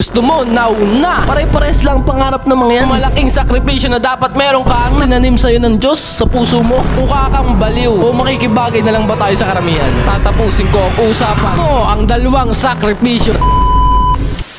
Gusto mo, nauna. Pare-pares lang pangarap ng mga yan. Malaking sakripisyo na dapat meron ka ang tinanim sa'yo ng Diyos sa puso mo. Mukha kang baliw o makikibagay na lang ba tayo sa karamihan? Tatapusin ko ang usapan. Ito ang dalawang sakripisyo.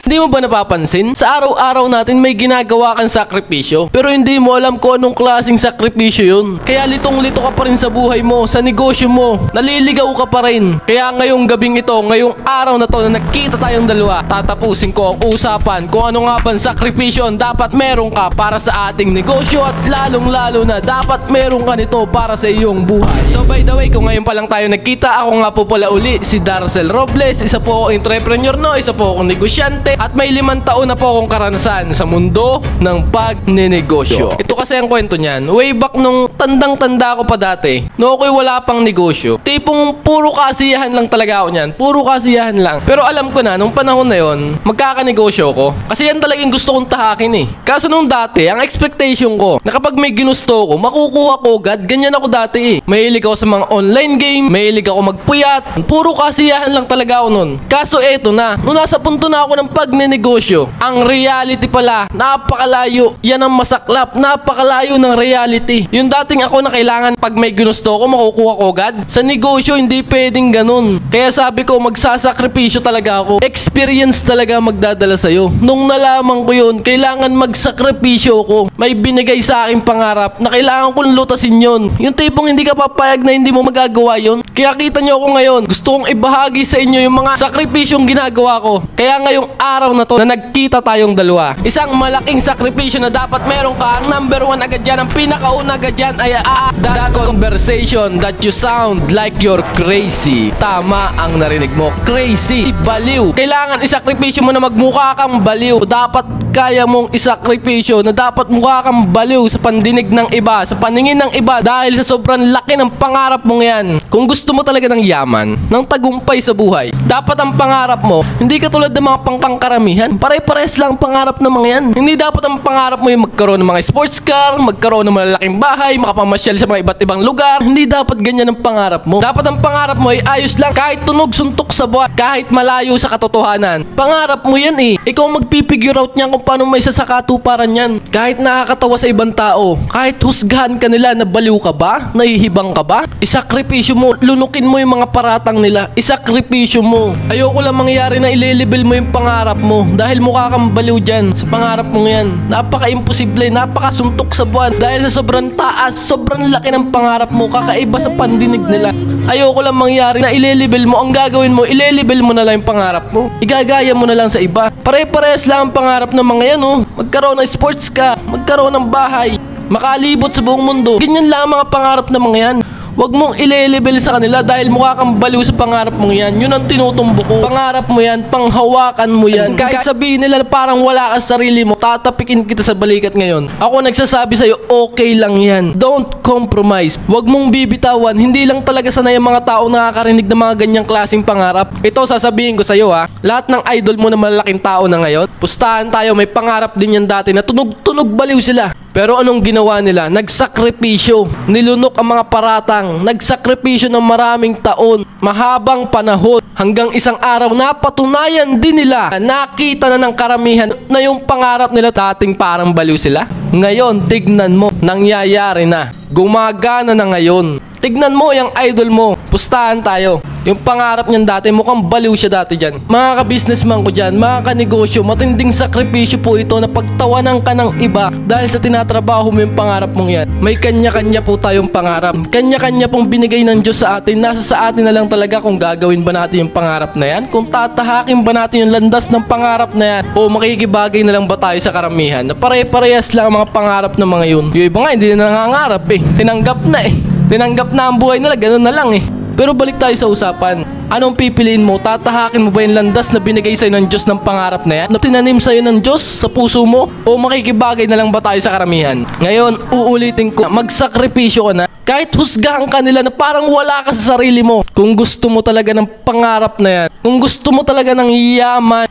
Hindi mo ba napapansin? Sa araw-araw natin may ginagawa kang sakripisyo, pero hindi mo alam kung anong klaseng sakripisyo yun. Kaya litong-lito ka pa rin sa buhay mo, sa negosyo mo, naliligaw ka pa rin. Kaya ngayong gabing ito, ngayong araw na to na nagkita tayong dalawa, tatapusin ko ang usapan kung ano nga bang sakripisyo ang dapat meron ka para sa ating negosyo at lalong-lalo na dapat meron ka nito para sa iyong buhay. So by the way, kung ngayon pa lang tayo nagkita, ako nga po pala uli si Darcel Robles, isa po akong entrepreneur, isa po akong negosyante, at may 5 taon na po akong karanasan sa mundo ng pagnenegosyo. Ito kasi ang kwento niyan. Way back nung tandang-tanda ko pa dati, no ako'y wala pang negosyo. Tipong puro kasiyahan lang talaga ako niyan. Puro kasiyahan lang. Pero alam ko na, nung panahon na yon, magkakanegosyo ko. Kasi yan talagang gusto kong tahakin eh. Kaso nung dati, ang expectation ko, na kapag may ginusto ko, makukuha ko agad. Ganyan ako dati eh. Mahilig ako sa mga online game, mahilig ako magpuyat. Puro kasiyahan lang talaga ako nun. Kaso eto na, nung nasa punto na ako ng pagnenegosyo, ang reality pala, napakalayo. Yan ang masaklap, napakalayo ng reality. Yung dating ako na kailangan pag may ginusto ko, makukuha ko agad. Sa negosyo, hindi pwedeng ganun. Kaya sabi ko, magsasakripisyo talaga ako. Experience talaga magdadala sa'yo. Nung nalaman ko yun, kailangan magsakripisyo ko. May binigay sa aking pangarap na kailangan kong lutasin yun. Yung tipong hindi ka papayag na hindi mo magagawa yun. Kaya kita nyo ako ngayon, gusto kong ibahagi sa inyo yung mga sakripisyong ginagawa ko. Kaya ngayong araw na to na nagkita tayong dalawa, isang malaking sakripisyo na dapat meron ka. Ang number 1 agad dyan, ang pinakauna agad dyan ay that conversation that you sound like you're crazy. Tama ang narinig mo, crazy, baliw. Kailangan isakripisyo mo na magmukha kang baliw. Dapat kaya mong isakripisyo na dapat mukha kang baliw sa pandinig ng iba, sa paningin ng iba, dahil sa sobrang laki ng pangarap mong yan. Kung gusto mo talaga ng yaman, ng tagumpay sa buhay, dapat ang pangarap mo hindi katulad ng mga pangkaramihan. Pare-pares lang pangarap ng mga yan. Hindi dapat ang pangarap mo yung magkaroon ng mga sports car, magkaroon ng malalaking bahay, makapamasyal sa mga iba't ibang lugar. Hindi dapat ganyan ang pangarap mo. Dapat ang pangarap mo ay ayos lang, kahit tunog suntok sa buwan, kahit malayo sa katotohanan. Pangarap mo yan eh. Ikaw magpipigure out niyan kung paano may sasakatuparan yan. Kahit nakakatawa sa ibang tao, kahit husgahan ka nila na baliw ka ba, nahihibang ka ba, isakripisyo mo, lunukin mo yung mga paratang nila, isakripisyo mo. Ayoko lang mangyari na ililibel mo yung pangarap mo dahil mukha kang baliw dyan sa pangarap mo yan. Napaka-imposible, napakasuntok sa buwan dahil sa sobrang taas, sobrang laki ng pangarap mo, kakaiba sa pandinig nila. Ayoko lang mangyari na ililibel mo. Ang gagawin mo, ililibel mo na lang yung pangarap mo, igagaya mo na lang sa iba. Pare-pares lang ang pangarap ng mga yan oh. Magkaroon ng sports ka, magkaroon ng bahay, makalibot sa buong mundo. Ganyan lang ang mga pangarap ng mga yan. Huwag mong ilelebel sa kanila dahil mukha kang baliw sa pangarap mong yan. Yun ang tinutumbok ko. Pangarap mo yan, panghawakan mo yan. Kahit sabihin nila parang wala ka sa sarili mo, tatapikin kita sa balikat ngayon. Ako nagsasabi sa'yo, okay lang yan. Don't compromise. Huwag mong bibitawan. Hindi lang talaga sanay ang mga tao nakakarinig ng mga ganyang klaseng pangarap. Ito sasabihin ko sa'yo ha. Lahat ng idol mo na malalaking tao na ngayon, pustahan tayo, may pangarap din yan dati na tunog-tunog baliw sila. Pero anong ginawa nila? Nagsakripisyo. Nilunok ang mga paratang. Nagsakripisyo ng maraming taon. Mahabang panahon. Hanggang isang araw napatunayan din nila. Nakita na ng karamihan na yung pangarap nila dating parang baliw sila. Ngayon, tignan mo. Nangyayari na. Gumagana na ngayon. Tignan mo yung idol mo. Pustahan tayo. Yung pangarap niyan dati, mukhang baliw siya dati dyan. Mga ka-businessman ko dyan, mga ka-negosyo, matinding sakripisyo po ito na pagtawanan ka ng iba dahil sa tinatrabaho mo yung pangarap mong yan. May kanya-kanya po tayong pangarap. Kanya-kanya pong binigay ng Diyos sa atin. Nasa sa atin na lang talaga kung gagawin ba natin yung pangarap na yan, kung tatahakin ba natin yung landas ng pangarap na yan, o makikibagay na lang ba tayo sa karamihan na pare-parehas lang ang mga pangarap ng mga yun. Yung iba nga hindi na nangangarap eh. Tinanggap na eh. Tinanggap na ang buhay nila, ganun na lang eh. Pero balik tayo sa usapan. Anong pipiliin mo? Tatahakin mo ba yung landas na binigay sa'yo ng Diyos ng pangarap na yan? Na tinanim sa'yo ng Diyos sa puso mo? O makikibagay na lang ba tayo sa karamihan? Ngayon, uulitin ko, magsakripisyo ka na. Kahit husgahan ka nila na parang wala ka sa sarili mo. Kung gusto mo talaga ng pangarap na yan, kung gusto mo talaga ng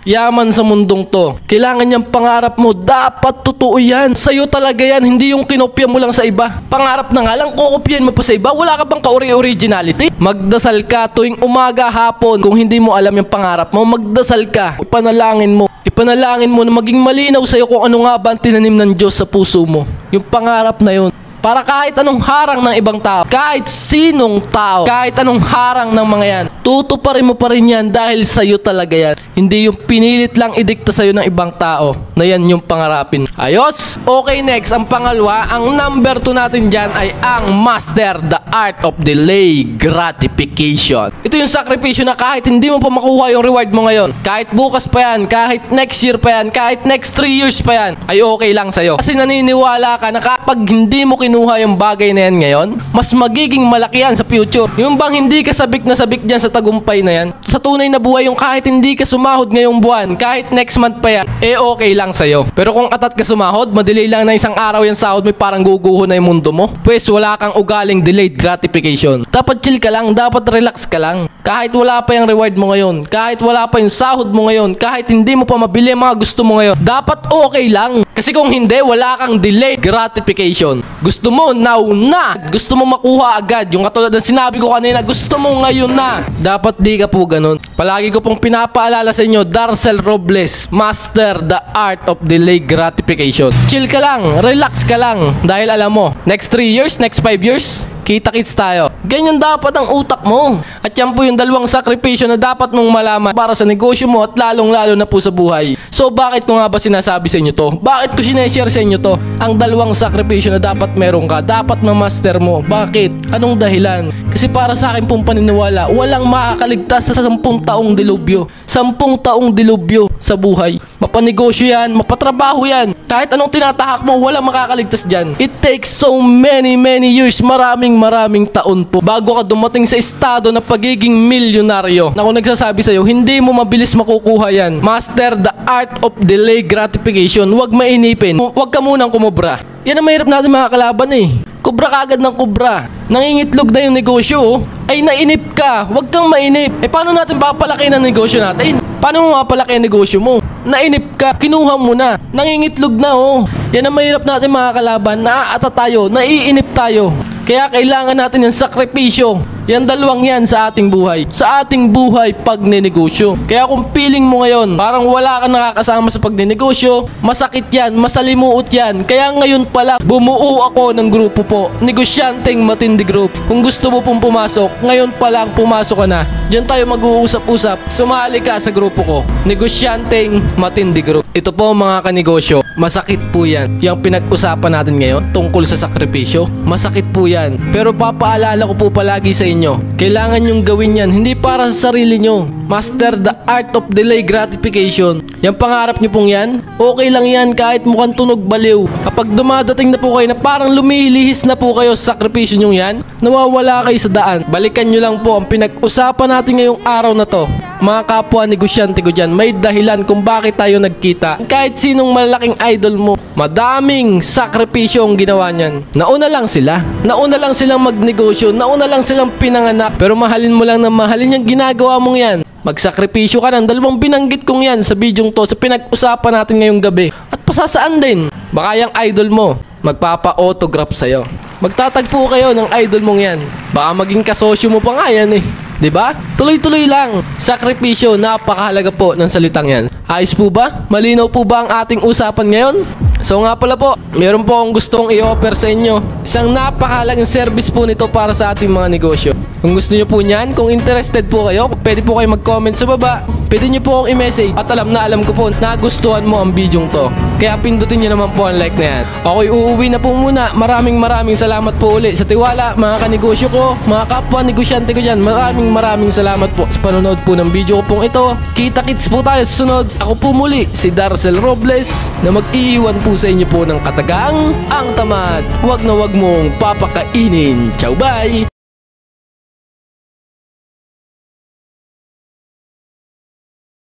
yaman sa mundong to, kailangan yung pangarap mo, dapat totoo yan. Sa'yo talaga yan, hindi yung kinopya mo lang sa iba. Pangarap na nga lang, kukopyahin mo pa sa iba. Wala ka bang ka-originality? Magdasal ka tuwing umaga, hapon. Kung hindi mo alam yung pangarap mo, magdasal ka. Ipanalangin mo. Ipanalangin mo na maging malinaw sa'yo kung ano nga ba ang tinanim ng Diyos sa puso mo. Yung pangarap na yun. Para kahit anong harang ng ibang tao, kahit sinong tao, kahit anong harang ng mga yan, tutuparin mo pa rin yan dahil sa'yo talaga yan. Hindi yung pinilit lang idikta sa'yo ng ibang tao na yan yung pangarapin. Ayos! Okay, next, ang pangalawa, ang number 2 natin dyan ay ang master the art of delay gratification. Ito yung sakripisyo na kahit hindi mo pa makuha yung reward mo ngayon, kahit bukas pa yan, kahit next year pa yan, kahit next 3 years pa yan, ay okay lang sa'yo. Kasi naniniwala ka na kapag hindi mo kinuha yung bagay na yan ngayon, mas magiging malaki yan sa future. Yung bang hindi ka sabik na sabik dyan sa tagumpay na yan, sa tunay na buhay, yung kahit hindi ka sumahod ngayong buwan, kahit next month pa yan, eh okay lang sa'yo. Pero kung atat ka sumahod, madelay lang na isang araw yung sahod mo, parang guguho na yung mundo mo, pues wala kang ugaling delayed gratification. Dapat chill ka lang, dapat relax ka lang. Kahit wala pa yung reward mo ngayon, kahit wala pa yung sahod mo ngayon, kahit hindi mo pa mabili ang mga gusto mo ngayon, dapat okay lang. Kasi kung hindi, wala kang delayed gratification. Gusto mo now na, gusto mo makuha agad. Yung katulad ng sinabi ko kanina, gusto mo ngayon na. Dapat di ka po ganun. Palagi ko pong pinapaalala sa inyo, Darcel Robles, master the art of delayed gratification. Chill ka lang, relax ka lang. Dahil alam mo, next 3 years, next 5 years, kita-kits tayo. Ganyan dapat ang utak mo. At yan po yung dalawang sakripisyo na dapat mong malaman para sa negosyo mo at lalong-lalo na po sa buhay. So bakit ko nga ba sinasabi sa inyo to? Bakit ko sineshare sa inyo to? Ang dalawang sakripisyo na dapat meron ka, dapat ma-master mo. Bakit? Anong dahilan? Kasi para sa akin pong paniniwala, walang makakaligtas sa 10 taong dilubyo. 10 taong dilubyo sa buhay. Mapanegosyo yan, mapatrabaho yan. Kahit anong tinatahak mo, walang makakaligtas dyan. It takes so many years, maraming taon po bago ka dumating sa estado na pagiging milyonaryo. Na kung nagsasabi sa'yo, hindi mo mabilis makukuha yan. Master the art of delay gratification. Huwag mainipin. Huwag ka munang kumubra. Yan ang mahirap natin mga kalaban eh. Kubra ka agad ng kubra. Nangingitlog na yung negosyo oh. Ay nainip ka. Huwag kang mainip. Eh paano natin papalaki ng negosyo natin? Paano mo mapalaki ang negosyo mo? Nainip ka. Kinuha mo na. Nangingitlog na oh. Yan ang mahirap natin mga kalaban. Naaata tayo. Naiinip tayo. Kaya kailangan natin yung sakripisyo. Yan dalawang yan sa ating buhay. Sa ating buhay pag ninegosyo. Kaya kung feeling mo ngayon, parang wala kang nakakasama sa pagninegosyo, masakit yan, masalimuot yan. Kaya ngayon pala, bumuo ako ng grupo po. Negosyanteng Matindi Group. Kung gusto mo pong pumasok, ngayon pa lang pumasok ka na. Diyan tayo mag-uusap-usap. Sumali ka sa grupo ko. Negosyanteng Matindi Group. Ito po mga kanegosyo, masakit po yan. Yung pinag-usapan natin ngayon tungkol sa sakripisyo, masakit po yan. Pero papaalala ko po palagi sa inyo, kailangan nyong gawin yan, hindi para sa sarili nyo. Master the art of delay gratification. Yung pangarap nyo pong yan, okay lang yan kahit mukhang tunog baliw. Kapag dumadating na po kayo na parang lumilihis na po kayo sa sakripisyo nyo yan, nawawala kayo sa daan. Balikan nyo lang po ang pinag-usapan natin ngayong araw na to. Mga kapwa negosyante ko dyan, may dahilan kung bakit tayo nagkita. Kahit sinong malaking idol mo, madaming sakripisyo ang ginawa niyan. Nauna lang sila. Nauna lang silang magnegosyo. Nauna lang silang pinanganak. Pero mahalin mo lang na mahalin yung ginagawa mong yan. Magsakripisyo ka ng dalawang binanggit kong yan sa bidyong to, sa pinag-usapan natin ngayong gabi. At pasasaan din. Baka yung idol mo, magpapa-autograph sa'yo. Magtatagpo kayo ng idol mong yan. Baka maging kasosyo mo pa nga yan eh. Diba? Tuloy-tuloy lang. Sakripisyo, napakahalaga po ng salitang yan. Ayos po ba? Malinaw po ba ang ating usapan ngayon? So nga pala po, meron po akong gustong i-offer sa inyo. Isang napakahalagang service po nito para sa ating mga negosyo. Kung gusto nyo po niyan, kung interested po kayo, pwede po kayo mag-comment sa baba. Pwede nyo po akong i-message. At alam ko po, nagustuhan mo ang bidyong to. Kaya pindutin nyo naman po ang like na yan. Ako'y uuwi na po muna. Maraming salamat po uli sa tiwala, mga kanegosyo ko, mga kapwa negosyante ko dyan. Maraming salamat po sa panonood po ng video ko pong ito. Kita-kits po tayo sa sunod. Ako po muli, si Darcel Robles, na mag-iiwan po sa inyo po ng katagang ang tamad. Huwag na huwag mong papakainin. Ciao, bye!